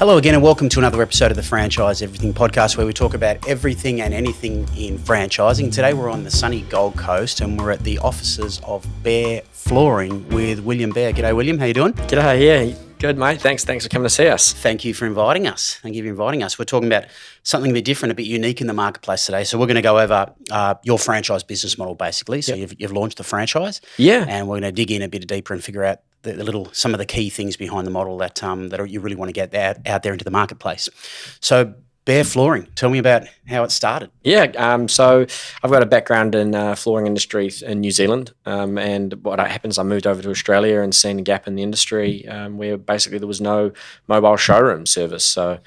Hello again and welcome to another episode of the Franchise Everything podcast, where we talk about everything and anything in franchising. Today we're on the sunny Gold Coast and we're at the offices of Beare Flooring with William Beare. G'day William, how you doing? G'day, yeah, good mate. Thanks for coming to see us. Thank you for inviting us. We're talking about something a bit different, a bit unique in the marketplace today. So we're going to go over your franchise business model basically. So you've launched the franchise. Yeah. And we're going to dig in a bit deeper and figure out some of the key things behind the model that you really want to get out there into the marketplace. So Beare Flooring, tell me about how it started. Yeah, so I've got a background in flooring industry in New Zealand, and what happens, I moved over to Australia and seen a gap in the industry where basically there was no mobile showroom service. So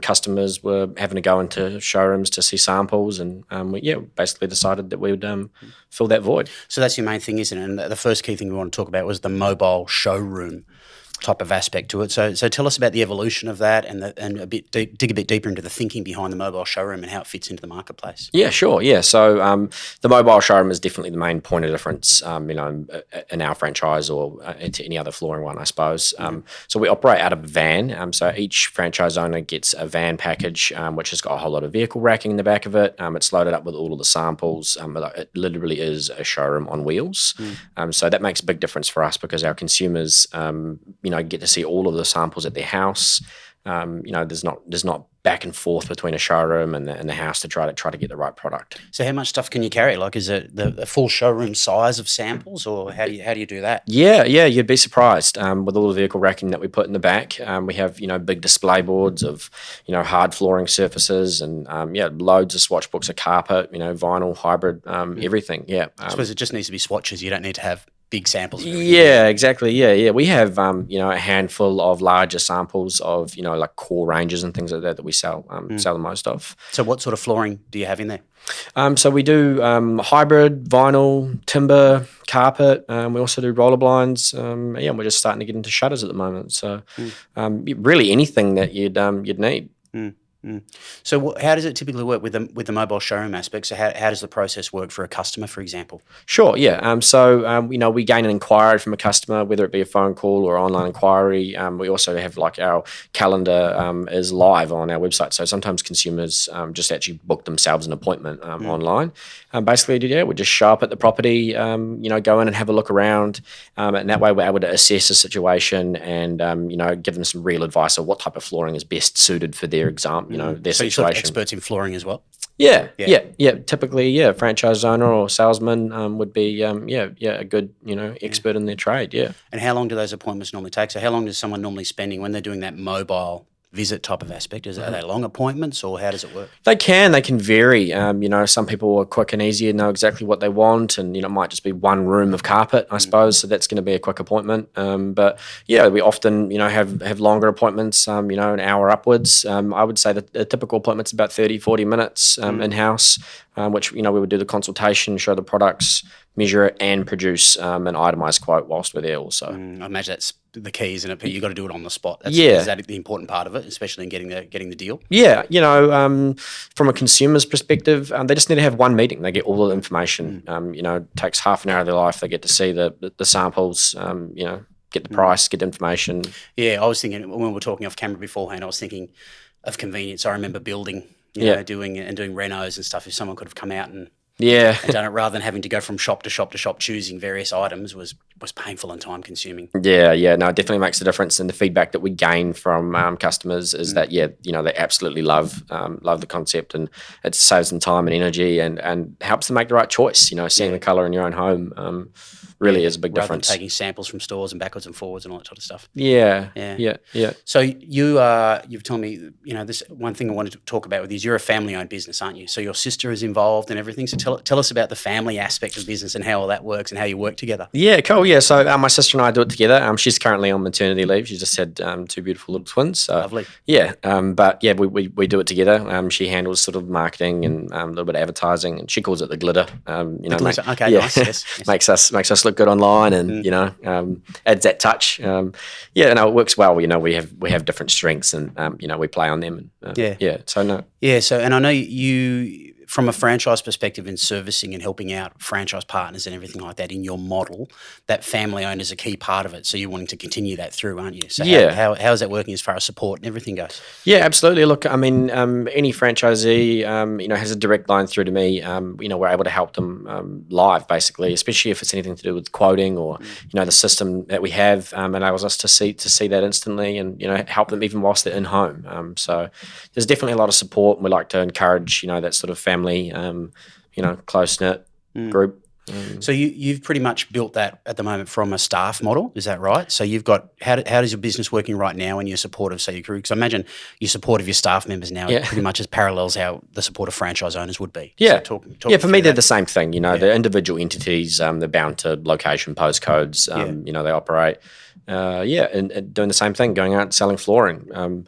customers were having to go into showrooms to see samples, and we basically decided that we would fill that void. So that's your main thing, isn't it? And the first key thing we want to talk about was the mobile showroom type of aspect to it. So tell us about the evolution of that and dig a bit deeper into the thinking behind the mobile showroom and how it fits into the marketplace. Yeah, sure. Yeah, so the mobile showroom is definitely the main point of difference, in our franchise or into any other flooring one, I suppose. So we operate out of a van. So each franchise owner gets a van package, which has got a whole lot of vehicle racking in the back of it. It's loaded up with all of the samples. It literally is a showroom on wheels. So that makes a big difference for us because our consumers, get to see all of the samples at their house. There's not back and forth between a showroom and the house to try to get the right product. So how much stuff can you carry? Like, is it the full showroom size of samples, or how do you do that? Yeah, you'd be surprised with all the vehicle racking that we put in the back. We have big display boards of hard flooring surfaces and loads of swatch books of carpet, vinyl, hybrid, everything. Yeah, I suppose it just needs to be swatches. You don't need to have big samples. Yeah, exactly. Yeah. We have a handful of larger samples of like core ranges and things like that we sell the most of. So what sort of flooring do you have in there? So we do hybrid, vinyl, timber, carpet. We also do roller blinds. And we're just starting to get into shutters at the moment. So really anything that you'd need. So how does it typically work with the mobile showroom aspect? So how does the process work for a customer, for example? Sure, yeah. We gain an inquiry from a customer, whether it be a phone call or online inquiry. We also have our calendar is live on our website. So sometimes consumers just actually book themselves an appointment online. Basically, we just show up at the property, go in and have a look around. And that way we're able to assess the situation and, give them some real advice of what type of flooring is best suited for their their so situation. You're sort of experts in flooring as well? Yeah. Typically, a franchise owner or salesman would be, a good, expert in their trade. Yeah. And how long do those appointments normally take? So how long does someone normally spending when they're doing that mobile visit type of aspect? Are they long appointments or how does it work? They can vary. Some people are quick and easy and know exactly what they want, and it might just be one room of carpet, I suppose. So that's going to be a quick appointment. But we often have longer appointments. An hour upwards. I would say that a typical appointment's about 30-40 minutes in house, which we would do the consultation, show the products, measure it, and produce an itemised quote whilst we're there also. I imagine that's the key, isn't it? But you've got to do it on the spot. Is that the important part of it, especially in getting the deal? Yeah, from a consumer's perspective, they just need to have one meeting. They get all the information. It takes half an hour of their life. They get to see the samples, get the price, get the information. Yeah, I was thinking, when we were talking off camera beforehand, I was thinking of convenience. I remember building, doing renos and stuff. If someone could have come out and done it rather than having to go from shop to shop to shop choosing various items was painful and time consuming. Yeah, no, it definitely makes a difference. And the feedback that we gain from customers is that they absolutely love the concept, and it saves them time and energy and helps them make the right choice. Seeing the colour in your own home really is a big difference. Rather than taking samples from stores and backwards and forwards and all that sort of stuff. Yeah. So you've told me, this one thing I wanted to talk about with you is you're a family-owned business, aren't you? So your sister is involved and everything. So tell us about the family aspect of business and how all that works and how you work together. Yeah, cool. Yeah, so my sister and I do it together. She's currently on maternity leave. She just had two beautiful little twins. So, lovely. Yeah, we do it together. She handles sort of marketing and a little bit of advertising, and she calls it the glitter. Glitter. Okay, nice. Yes. makes us look good online, and adds that touch. It works well. We have different strengths, and we play on them. So no. Yeah. So, and I know you from a franchise perspective in servicing and helping out franchise partners and everything like that in your model, that family owned is a key part of it. So you're wanting to continue that through, aren't you? So how is that working as far as support and everything goes? Yeah, absolutely. Look, I mean, any franchisee, has a direct line through to me. We're able to help them live, basically, especially if it's anything to do with quoting or, the system that we have allows us to see that instantly and, help them even whilst they're in home. So there's definitely a lot of support, and we like to encourage, that sort of family, close-knit group. So you've pretty much built that at the moment from a staff model, is that right? So you've got how does your business working right now and your support of, say, your crew? Because I imagine your support of your staff members now pretty much as parallels how the support of franchise owners would be. Yeah, so talk for me they're the same thing. The individual entities, they're bound to location postcodes. They operate, and doing the same thing, going out and selling flooring.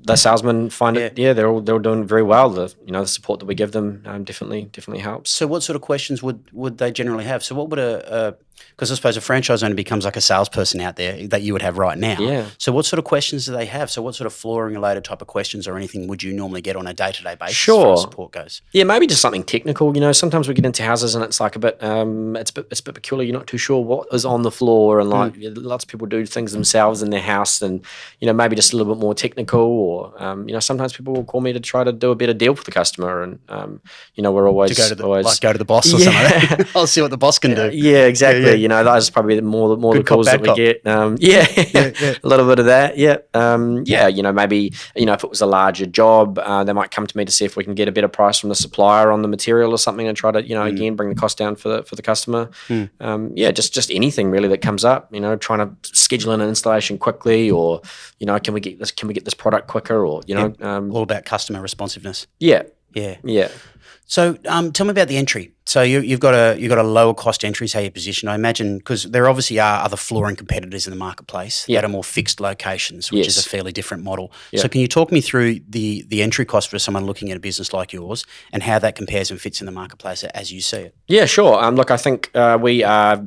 The salesmen find it. They're all doing very well. The support that we give them definitely helps. So what sort of questions would they generally have? So what would because I suppose a franchise owner becomes like a salesperson out there that you would have right now. Yeah. So what sort of questions do they have? So what sort of flooring related type of questions or anything would you normally get on a day-to-day basis as far as support goes? Yeah, maybe just something technical. Sometimes we get into houses and it's like a bit it's a bit peculiar. You're not too sure what is on the floor, and lots of people do things themselves in their house, and maybe just a little bit more technical. Or sometimes people will call me to try to do a better deal for the customer, and we're always go to the boss or something like that. I'll see what the boss can do. Yeah, exactly. Those are probably more the calls that we get. A little bit of that. Maybe if it was a larger job, they might come to me to see if we can get a better price from the supplier on the material or something, and try to again bring the cost down for the customer. Just anything really that comes up. Trying to schedule an installation quickly, or can we get this product quicker, or all about customer responsiveness. Yeah. So tell me about the entry. So you've got a lower cost entry, is how you position. I imagine, because there obviously are other flooring competitors in the marketplace that are more fixed locations, which is a fairly different model. So can you talk me through the entry cost for someone looking at a business like yours and how that compares and fits in the marketplace as you see it? Yeah, sure. Look, I think we are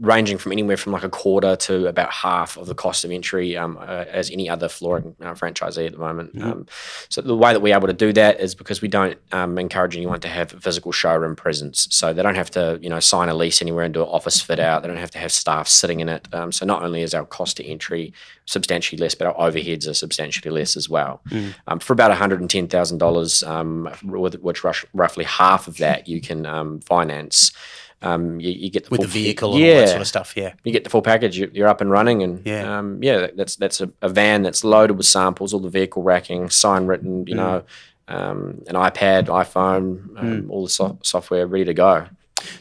ranging from anywhere from like a quarter to about half of the cost of entry as any other flooring franchisee at the moment. So the way that we're able to do that is because we don't encourage anyone to have a physical showroom presence. So they don't have to sign a lease anywhere and do an office fit out. They don't have to have staff sitting in it. So not only is our cost to entry substantially less, but our overheads are substantially less as well. For about $110,000, with which roughly half of that you can finance. You get the with full, the vehicle and all that sort of stuff. Yeah, you get the full package. You're up and running, and that's a van that's loaded with samples, all the vehicle racking, sign written, an iPad, iPhone, all the software ready to go.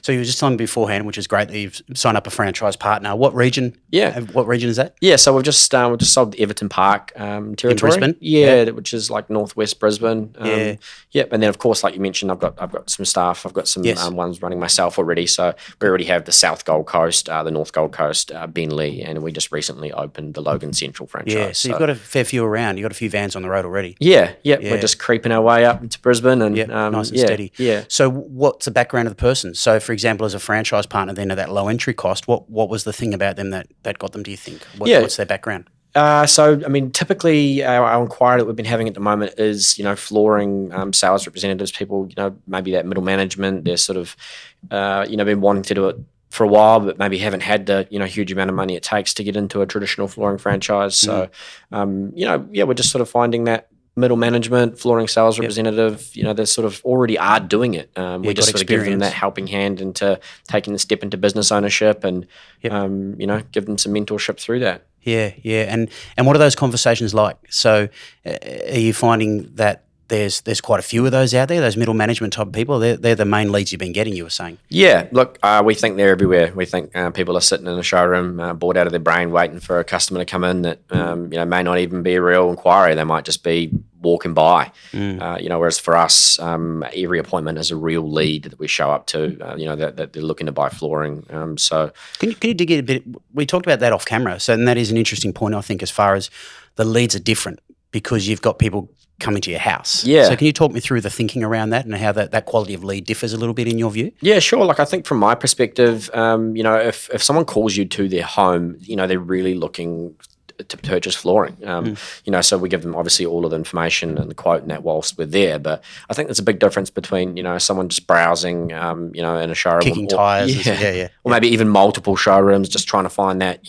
So you were just telling me beforehand, which is great that you've signed up a franchise partner. What region? Yeah. What region is that? Yeah, so we've just sold the Everton Park territory. In Brisbane? Yeah, which is like northwest Brisbane. And then of course, like you mentioned, I've got some staff. I've got some ones running myself already. So we already have the South Gold Coast, the North Gold Coast, Bentley, and we just recently opened the Logan Central franchise. Yeah, so you've got a fair few around. You've got a few vans on the road already. Yeah. We're just creeping our way up into Brisbane, and nice and steady. Yeah. So what's the background of the person? So for example, as a franchise partner, then at that low entry cost, what was the thing about them that got them, do you think? What's their background? Typically our inquiry that we've been having at the moment is, flooring sales representatives, people, maybe that middle management. They're sort of, been wanting to do it for a while, but maybe haven't had the, huge amount of money it takes to get into a traditional flooring franchise. So, we're just sort of finding that middle management, flooring sales representative, they sort of already are doing it. We just sort of give them that helping hand into taking the step into business ownership, and, give them some mentorship through that. Yeah. And what are those conversations like? So are you finding that there's quite a few of those out there, those middle management type of people? They're the main leads you've been getting, you were saying. Yeah, look, we think they're everywhere. We think people are sitting in a showroom, bored out of their brain, waiting for a customer to come in that may not even be a real inquiry. They might just be walking by. Whereas for us, every appointment is a real lead that we show up to. That they're looking to buy flooring. So can you dig in a bit? We talked about that off camera, and that is an interesting point, I think, as far as the leads are different because you've got people coming to your house. Yeah. So can you talk me through the thinking around that and how that quality of lead differs a little bit in your view? Yeah, sure. Like I think from my perspective, if someone calls you to their home, they're really looking to purchase flooring. So we give them obviously all of the information and the quote and that whilst we're there. But I think there's a big difference between someone just browsing, in a showroom, kicking tires, or maybe even multiple showrooms, just trying to find that,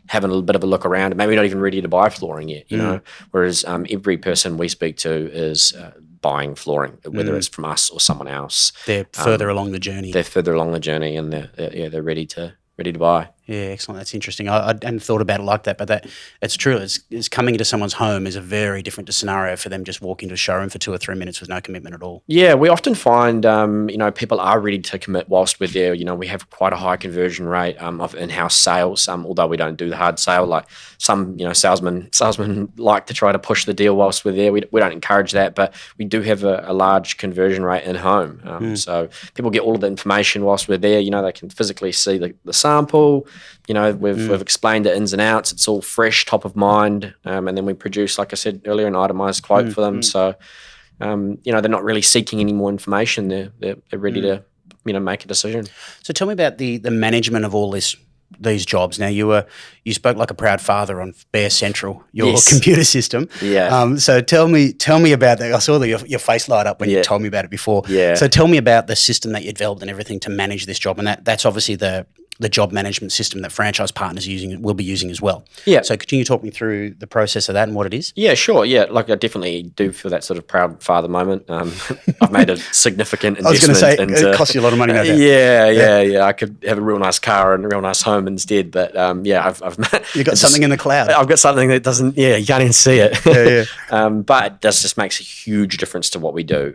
having a little bit of a look around, and maybe not even ready to buy flooring yet. Whereas every person we speak to is buying flooring, whether it's from us or someone else. They're further along the journey. They're further along the journey, and they're ready to buy. Yeah, excellent. That's interesting. I hadn't thought about it like that, but it's true. It's coming into someone's home is a very different scenario for them just walking to a showroom for 2 or 3 minutes with no commitment at all. Yeah, we often find, people are ready to commit whilst we're there. We have quite a high conversion rate of in-house sales, although we don't do the hard sale. Like some, salesmen like to try to push the deal whilst we're there. We don't encourage that, but we do have a large conversion rate in home. So people get all of the information whilst we're there. They can physically see the sample. We've explained the ins and outs. It's all fresh, top of mind, and then we produce, like I said earlier, an itemised quote for them. So, they're not really seeking any more information. They're ready to, make a decision. So tell me about the management of all these jobs. Now you spoke like a proud father on Beare Central, your computer system. Yeah. So tell me about that. I saw your face light up when you told me about it before. Yeah. So tell me about the system that you developed and everything to manage this job, and that's obviously the job management system that franchise partners will be using as well. Yeah. So can you talk me through the process of that and what it is? Yeah, sure. Yeah, like I definitely do feel that sort of proud father moment. I've made a significant investment. I was going to say, it costs you a lot of money, no doubt. Yeah. I could have a real nice car and a real nice home instead, but I've you've got something in the cloud. I've got something that doesn't. Yeah, you can't even see it. Yeah. But it just makes a huge difference to what we do.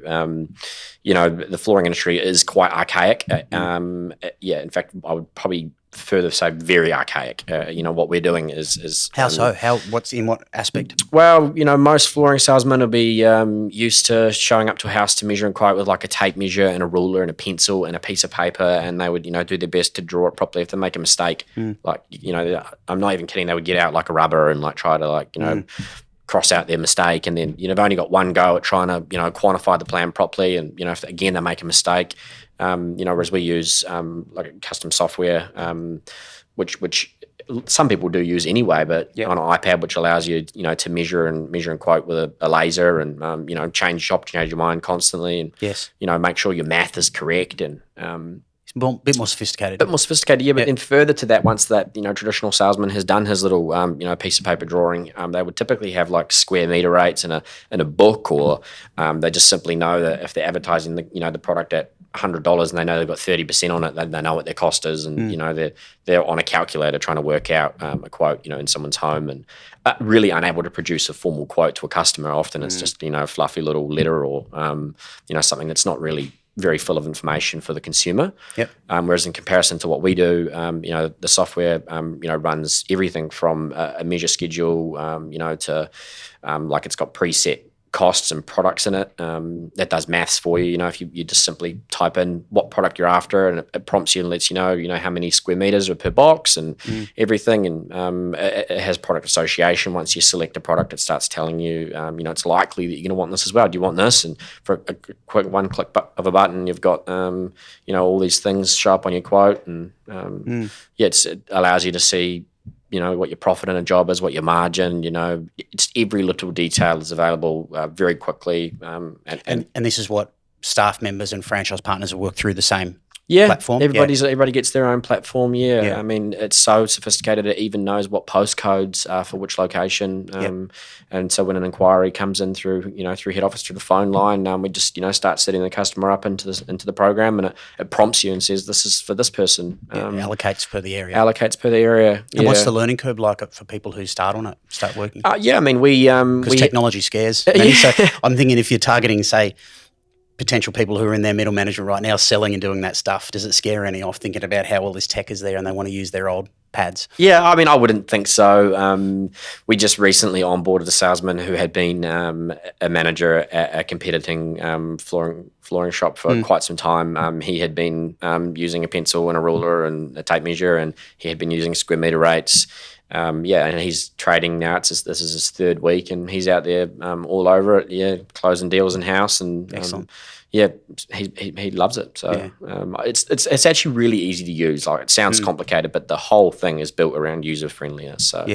The flooring industry is quite archaic. In fact, I would probably further say very archaic. What we're doing is how so? What's in what aspect? Well, most flooring salesmen will be used to showing up to a house to measure and quote with like a tape measure and a ruler and a pencil and a piece of paper, and they would do their best to draw it properly. If they make a mistake, I'm not even kidding, they would get out like a rubber and like try to cross out their mistake, and then they've only got one go at trying to quantify the plan properly, and if again they make a mistake, whereas we use like custom software, which some people do use anyway, but on an iPad, which allows you to measure and quote with a laser, and change your mind constantly, and make sure your math is correct, and it's a bit more sophisticated. Yeah. But then further to that, once that traditional salesman has done his little piece of paper drawing, they would typically have like square meter rates in a book, or they just simply know that if they're advertising the product at $100 and they know they've got 30% on it, they know what their cost is, and they're on a calculator trying to work out a quote in someone's home, and really unable to produce a formal quote to a customer. Often it's just a fluffy little letter, or something that's not really very full of information for the consumer. Yep. Whereas in comparison to what we do, the software runs everything from a measure schedule to like it's got preset costs and products in it. That does maths for you. If you just simply type in what product you're after, and it prompts you and lets you know how many square meters are per box and everything. And it has product association. Once you select a product, it starts telling you, it's likely that you're going to want this as well. Do you want this? And for a quick one click of a button, you've got all these things show up on your quote, and it allows you to see what your profit in a job is, what your margin, it's every little detail is available very quickly. And this is what staff members and franchise partners will work through the same Yeah, platform. Everybody gets their own platform. Yeah. I mean, it's so sophisticated. It even knows what postcodes are for which location. And so when an inquiry comes in through head office through the phone line, we just start setting the customer up into the program, and it prompts you and says this is for this person. Allocates per the area. And what's the learning curve like for people who start working? I mean, because technology scares many. So I'm thinking if you're targeting, say, potential people who are in their middle management right now selling and doing that stuff, does it scare any off thinking about how all this tech is there and they want to use their old pads? Yeah, I mean, I wouldn't think so. We just recently onboarded a salesman who had been a manager at a competing flooring shop for quite some time. He had been using a pencil and a ruler and a tape measure, and he had been using square meter rates. And he's trading now. This is his third week, and he's out there all over it. Yeah, closing deals in house, and excellent. He loves it. So it's actually really easy to use. Like, it sounds complicated, but the whole thing is built around user friendliness. So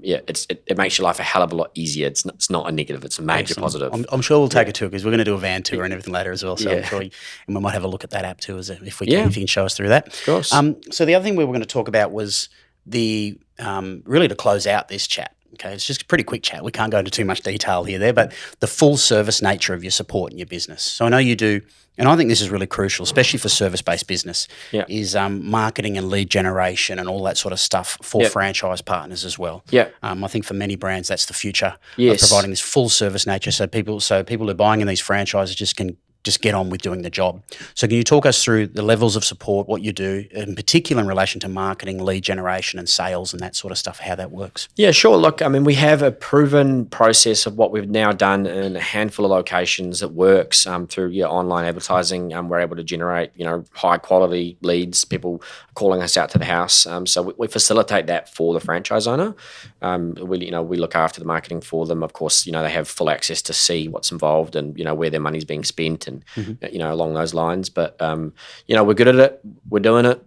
it makes your life a hell of a lot easier. It's not a negative, it's a major positive. I'm sure we'll take a tour because we're going to do a van tour and everything later as well. So I'm sure and we might have a look at that app too, if you can show us through that. Of course. So the other thing we were going to talk about was the really to close out this chat. Okay, it's just a pretty quick chat. We can't go into too much detail here, but the full service nature of your support in your business. So I know you do, and I think this is really crucial, especially for service-based business, is marketing and lead generation and all that sort of stuff for franchise partners as well. Yeah. I think for many brands, that's the future of providing this full service nature. So people who are buying in these franchises can just get on with doing the job. So can you talk us through the levels of support, what you do, in particular in relation to marketing, lead generation and sales and that sort of stuff, how that works? Yeah, sure. Look, I mean, we have a proven process of what we've now done in a handful of locations that works through online advertising. We're able to generate, high quality leads, people calling us out to the house. So we facilitate that for the franchise owner. We look after the marketing for them. Of course, they have full access to see what's involved and, where their money's being spent and, along those lines. But, we're good at it. We're doing it.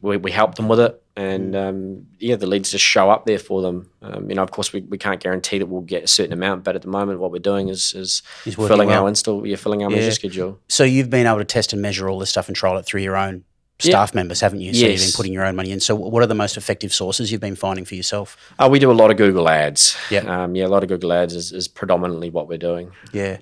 We help them with it. And, the leads just show up there for them. Of course, we can't guarantee that we'll get a certain amount, but at the moment what we're doing is filling our measure schedule. So you've been able to test and measure all this stuff and trial it through your own staff members, haven't you? So you've been putting your own money in. So what are the most effective sources you've been finding for yourself? We do a lot of Google ads. A lot of Google ads is predominantly what we're doing. Yeah.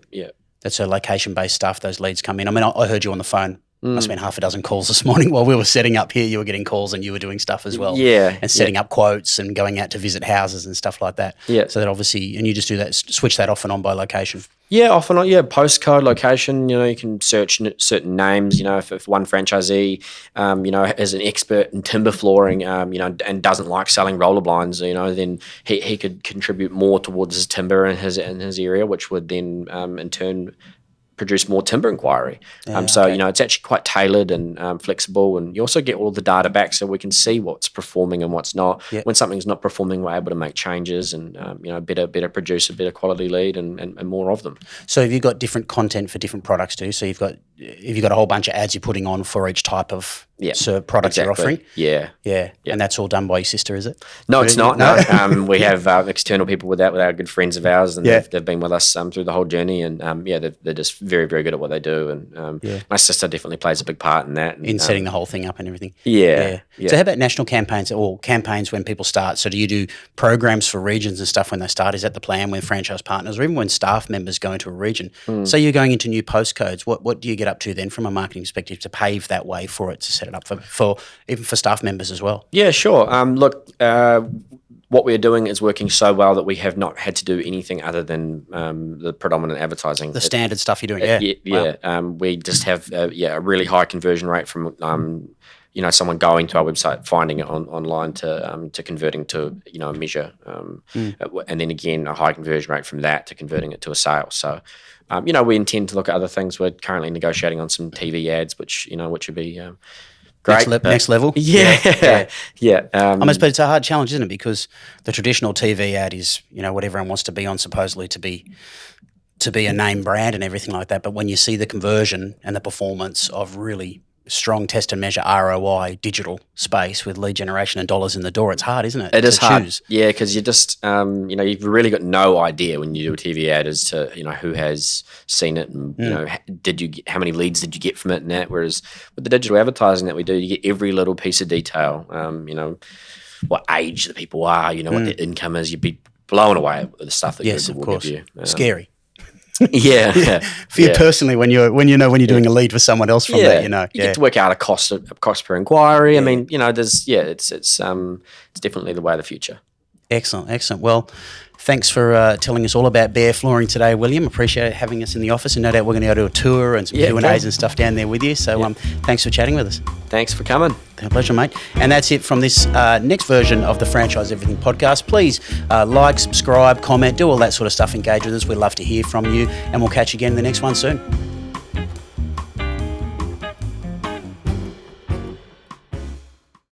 That's a location-based stuff, those leads come in. I mean, I heard you on the phone. Must have been half a dozen calls this morning while we were setting up here. You were getting calls and you were doing stuff as well. And setting up quotes and going out to visit houses and stuff like that. So that obviously, and you just do that, switch that off and on by location. Off and on. Postcode, location. You can search certain names. If one franchisee, is an expert in timber flooring, and doesn't like selling roller blinds, then he could contribute more towards his timber in his area, which would then in turn produce more timber inquiry. It's actually quite tailored and flexible, and you also get all the data back so we can see what's performing and what's not. When something's not performing, we're able to make changes and better produce a better quality lead and more of them. So have you got different content for different products too? So you've got a whole bunch of ads you're putting on for each type of product you're offering? And that's all done by your sister, is it? No, it's not. No. We have external people with that, with our good friends of ours, and they've been with us through the whole journey, and they're just very, very good at what they do. And my sister definitely plays a big part in that. In setting the whole thing up and everything. So how about national campaigns or campaigns when people start? So do you do programs for regions and stuff when they start? Is that the plan with franchise partners, or even when staff members go into a region? So you're going into new postcodes. What do you get up to then from a marketing perspective to pave that way for it, to set it up for even for staff members as well? Yeah, sure. What we're doing is working so well that we have not had to do anything other than the predominant advertising. The standard stuff you're doing, Wow. We just have a really high conversion rate from someone going to our website, finding it online to converting to a measure, and then again a high conversion rate from that to converting it to a sale. So we intend to look at other things. We're currently negotiating on some TV ads, which would be great. Next level. Yeah. But it's a hard challenge, isn't it? Because the traditional TV ad is, what everyone wants to be on, supposedly to be a name brand and everything like that. But when you see the conversion and the performance of really strong test and measure ROI digital space with lead generation and dollars in the door, it's hard, isn't it? It is hard. Choose. Yeah, because you just, you've really got no idea when you do a TV ad as to, who has seen it and, how many leads did you get from it and that. Whereas with the digital advertising that we do, you get every little piece of detail, what age the people are, what their income is. You'd be blown away with the stuff that Google will give you. Scary. For you personally, when you're doing a lead for someone else from that, you get to work out a cost per inquiry. I mean, it's definitely the way of the future. Excellent. Well, thanks for telling us all about Beare Flooring today, William. Appreciate having us in the office, and no doubt we're going to go do a tour and some Q&As and stuff down there with you. So thanks for chatting with us. Thanks for coming. Pleasure, mate. And that's it from this next version of the Franchise Everything podcast. Please like, subscribe, comment, do all that sort of stuff. Engage with us. We'd love to hear from you, and we'll catch you again in the next one soon.